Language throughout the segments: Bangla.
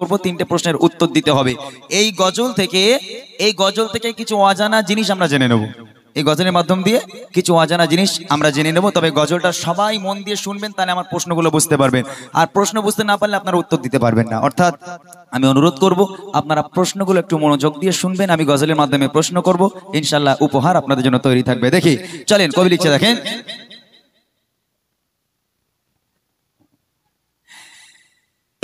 করব, তিনটে প্রশ্নের উত্তর দিতে হবে। এই গজল থেকে কিছু অজানা জিনিস আমরা জেনে নেব। এই গজলের মাধ্যম দিয়ে কিছু অজানা জিনিস আমরা জেনে নেব। তবে গজলটা সবাই মন দিয়ে শুনবেন, তাহলে আমার প্রশ্নগুলো বুঝতে পারবেন। আর প্রশ্ন বুঝতে না পারলে আপনারা উত্তর দিতে পারবেন না। অর্থাৎ আমি অনুরোধ করব আপনারা প্রশ্নগুলো একটু মনোযোগ দিয়ে শুনবেন। আমি গজলের মাধ্যমে প্রশ্ন করব, ইনশাআল্লাহ উপহার আপনাদের জন্য তৈরি থাকবে। দেখি চলেন, কবি লিখছে দেখেন।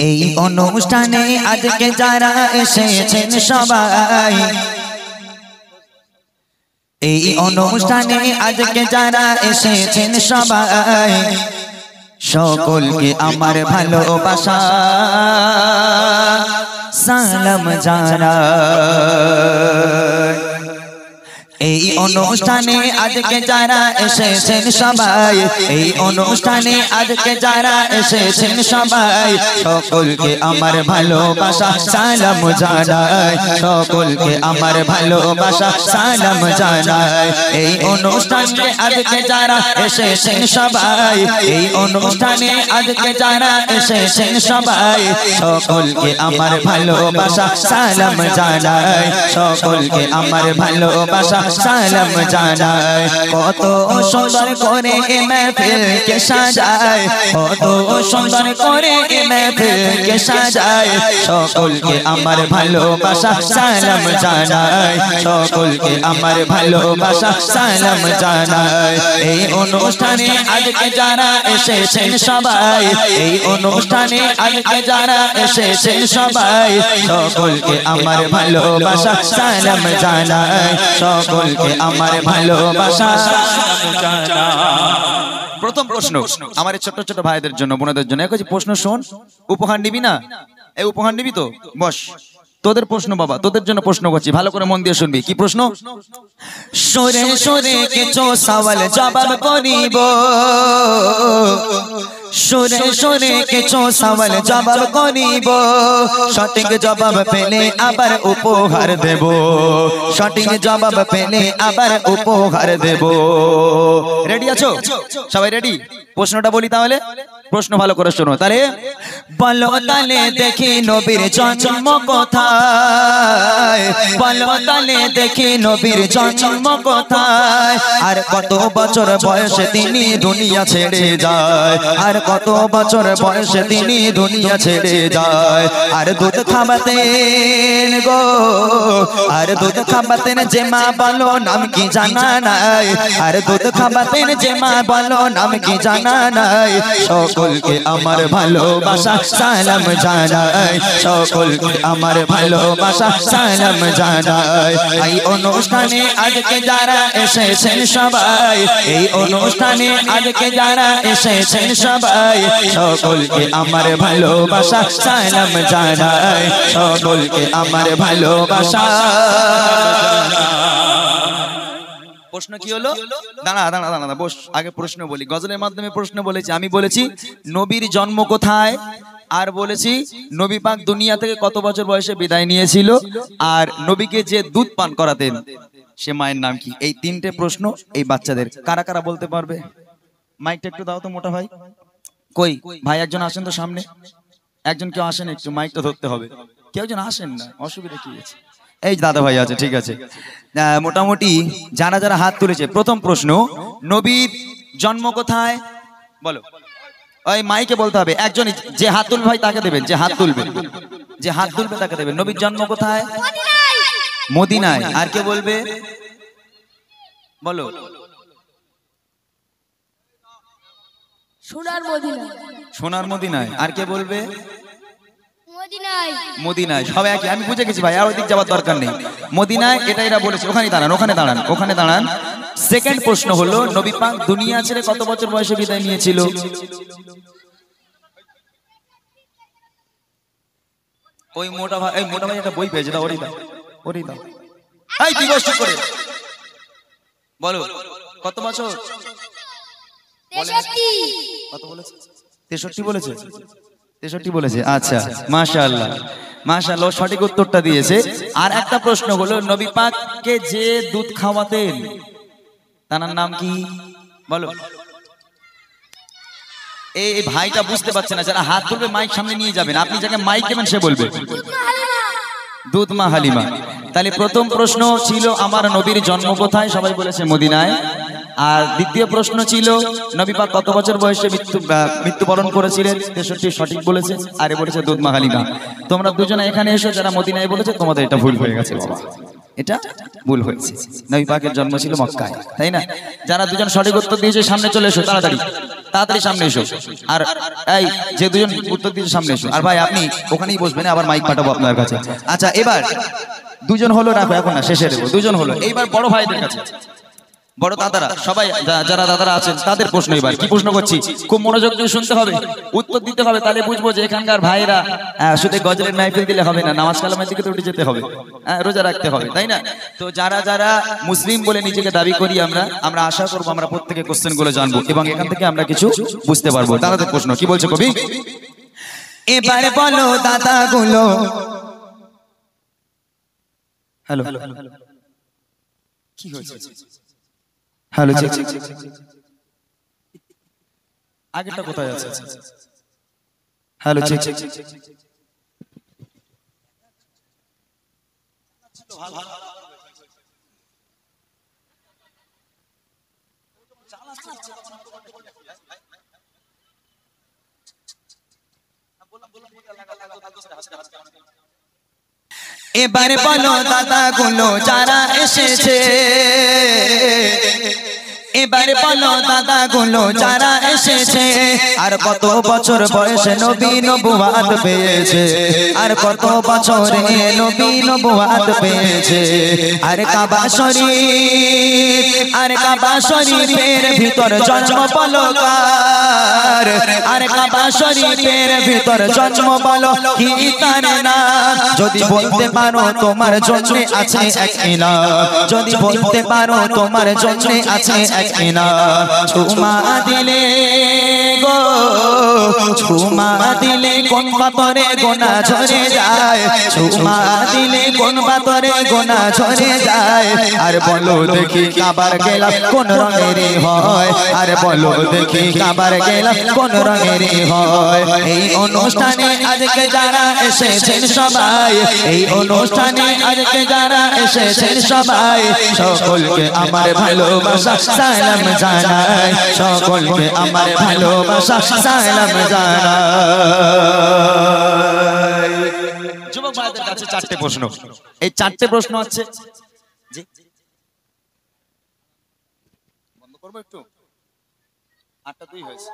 এই অনুষ্ঠানে আজকে যারা এসেছেন সবাই, এই অনুষ্ঠানে আজকে যারা এসেছেন সবাই, সকলকে আমার ভালোবাসা সালাম জানাই। এই অনুষ্ঠানে আজকে যারা এসেছেন সবাই, এই অনুষ্ঠানে আজকে যারা এসেছেন সবাই, সকলকে আমার ভালোবাসা সালাম জানাই, সকলকে আমার ভালোবাসা সালাম জানাই। এই অনুষ্ঠানে আজকে যারা এসেছেন সবাই, এই অনুষ্ঠানে আজকে যারা এসেছেন সবাই, সকলকে আমার ভালোবাসা সালাম জানাই, সকলকে আমার ভালোবাসা সালাম জানাই। কত সুন্দর করে এ মেহফিলকে সাজায়, কত সুন্দর করে এ মেহফিলকে সাজায়, সকলকে আমার ভালোবাসা সালাম জানাই, সকলকে আমার ভালোবাসা সালাম জানাই। এই অনুষ্ঠানে আজকে যারা এসেছেন সবাই, এই অনুষ্ঠানে আজকে যারা এসেছেন সবাই, সকলকে আমার ভালোবাসা সালাম জানাই, সকলকে আমার ভালোবাসা। প্রথম প্রশ্ন আমার ছোট ছোট ভাইদের জন্য, বোনদের জন্য। প্রশ্ন শোন, উপহার নিবি না? এই উপহার নিবি তো? বস, তোদের প্রশ্ন বাবা, তোদের জন্য প্রশ্ন করছি, ভালো করে মন দিয়ে শুনবি। কি প্রশ্ন? সরে সরে কিছু সওয়াল জবাব করিব, সরে সরে কিছু সওয়াল জবাব করিব, সঠিক জবাব পেলে আবার উপহার দেব, সঠিক জবাব পেলে আবার উপহার দেব। রেডি আছো সবাই? রেডি? প্রশ্নটা বলি তাহলে, প্রশ্ন ভালো করে শোনো। তাহলে বলো তালে দেখি নবীর জন্ম কোথায়, বলো তালে দেখি নবীর জন্ম কোথায়, আর কত বছর বয়সে তিনি দুনিয়া ছেড়ে যায়, আর কত বছর বয়সে তিনি দুনিয়া ছেড়ে যায়। আর দুধ খাওয়াতেন গো, আর দুধ খাওয়াতেন যে মা, বলো নাম কি জানা নাই, আর দুধ খাওয়াতেন যে মা, বলো নাম কি জানা নাই। সকলকে আমার ভালোবাসা সালাম জানাই, সকলকে আমার ভালোবাসা সালাম জানাই। এই অনুষ্ঠানে আজকে যারা এসেছেন সবাই, এই অনুষ্ঠানে আজকে যারা এসেছেন সবাই, সকলকে আমার ভালোবাসা সালাম জানাই, সকলকে আমার ভালোবাসা। প্রশ্ন কি হলো? দাঁড়া দাঁড়া দাঁড়া বস, আগে প্রশ্ন বলি। গজলের মাধ্যমে প্রশ্ন বলেছি। আমি বলেছি নবীর জন্ম কোথায়, আর বলেছি নবী পাক দুনিয়া থেকে কত বছর বয়সে বিদায় নিয়েছিল, আর নবীকে যে দুধ পান করাতেন সে মায়ের নাম কি। এই তিনটে প্রশ্ন এই বাচ্চাদের। কারা কারা বলতে পারবে? মাইকটা একটু দাও তো মোটা ভাই। কই ভাই একজন আসেন তো সামনে, একজন কেউ আসেন, একটু মাইকটা ধরতে হবে। কেউ যেন আসেন না, অসুবিধা কি আছে? এই দাদা ভাই আছে, ঠিক আছে। মোটামুটি যারা যারা হাত তুলেছে, প্রথম প্রশ্ন নবীর জন্ম কোথায় বলো। ওই মাইকে বলতে হবে, একজন যে হাত তুলবে ভাই তাকে দেবেন, যে হাত তুলবে, যে হাত তুলবে তাকে দেবেন। নবীর জন্ম কোথায়? মদিনায়। আর কে বলবে বলো? সোনার মদিনায়। সোনার মদিনায়। আর কে বলবে? মদিনায়। মদিনায়। সবাই একই, আমি বুঝে গেছি ভাই, আর ওইদিক যাওয়ার দরকার নেই। মদিনায়, এটা এরা বলেছে। ওখানে দাঁড়ান, ওখানে দাঁড়ান, ওখানে দাঁড়ান। সেকেন্ড প্রশ্ন হলো নবী পাক দুনিয়া ছেড়ে কত বছর বয়সে বিদায় নিয়েছিল? ওই মোটা ভাই, এই মোটা ভাই একটা বই পেয়েছে, দাও ওরই দাও, ওরই দাও। এই কি বসে করে বলো কত বছর? 63। কত বলেছে? 63 বলেছে। 63 বলেছে। আচ্ছা, মাশাআল্লাহ মাশাআল্লাহ, সঠিক উত্তরটা দিয়েছে। আর একটা প্রশ্ন হলো নবী পাককে যে দুধ খাওয়াতেন তার নাম কি বলো? এই ভাইটা বুঝতে পারছে না, যারা হাত তুলবে মাইক সামনে নিয়ে যাবেন, আপনি যাকে মাইক দেবেন সে বলবে দুধ মা হালিমা। তাহলে প্রথম প্রশ্ন ছিল আমার নবীর জন্ম কোথায়, সবাই বলেছে মদিনায়। আর দ্বিতীয় প্রশ্ন ছিল নবী পাক কত বছর বয়সে মৃত্যুবরণ করেছিলেন, 63 সঠিক বলেছে। আরে বলেছে দুধ মা হালিমা। তোমরা দুজনে এখানে এসো যারা মদিনায় বলেছে, তোমাদের এটা ভুল হয়ে গেছে বাবা, এটা ভুল হয়েছে। নবী পাকের জন্ম ছিল মক্কায়, তাই না? যারা দুজন সঠিক উত্তর দিয়েছে সামনে চলে এসো, তাড়াতাড়ি তাড়াতাড়ি সামনে এসো। আর এই যে দুজন উত্তর দিয়েছে সামনে এসো। আর ভাই আপনি ওখানেই বসবেন, আবার মাইক পাঠাবো আপনার কাছে। আচ্ছা এবার দুজন হলো, রাখো এখন না, শেষে দেবো। দুজন হলো, এইবার বড় ভাইদের কাছে, বড় দাদারা সবাই যারা দাদারা আছেন তাদের প্রশ্ন। এবার কি প্রশ্ন করছি, খুব মনোযোগ দিয়ে শুনতে হবে, উত্তর দিতে হবে, তাহলে বুঝবো যে এখানকার ভাইরা শুধু গজলের মাহফিল দিলে হবে না, নামাজ কালামের দিকে তো উঠে যেতে হবে, রোজা রাখতে হবে, তাই না? তো যারা যারা মুসলিম বলে নিজেকে দাবি করি আমরা আশা করবো আমরা প্রত্যেকে কোশ্চেন গুলো জানবো এবং এখান থেকে আমরা কিছু বুঝতে পারবো। দাদাদের প্রশ্ন কি বলছে কবি, এবার বলো দাদা গুলো। হ্যালো কি হয়েছে, হ্যালো আগেরটা কোথায় আছে, হ্যালো এবারে বলো দাদা গুলো যারা এসেছে, এবারে বলো দাদা গুলো যারা এসেছে, আর কত বছর বয়সে নবী নবুয়াত পেয়েছে, আর কত বছরে নবী নবুয়াত পেয়েছে। আর কাবা শরীফ, আর কাবা শরীফের ভিতর জন্ম বলো কার, আর কাবা শরীফের ভিতর জন্ম বলো কি তার নাম। যদি বলতে পারো তোমার জন্য আছে এক ইনাম, যদি বলতে পারো তোমার জন্য আছে এক ইনাম। ছুমা দিলে গো, ছুমা দিলে কোন পাতরে গোনা ঝরে যায়, ছুমা দিলে কোন পাতরে গোনা ঝরে যায়। আর বলো দেখি কাবার গেলাম কোন রঙের হয়, আর বলো দেখি কাবার গেলাম কোন রঙের হয়। এই অনুষ্ঠানে আজকে যারা এসেছেন সবাই, এই অনুষ্ঠানে আজকে যারা এসেছেন সবাই, সকলকে আমার ভালোবাসা সালাম জানাই, সকলকে আমার ভালোবাসা সালাম জানাই। যুবক ভাইদের কাছে চারটে প্রশ্ন, এই চারটে প্রশ্ন আছে, জি বন্ধ করবো একটু, 8টা 2 হয়েছে।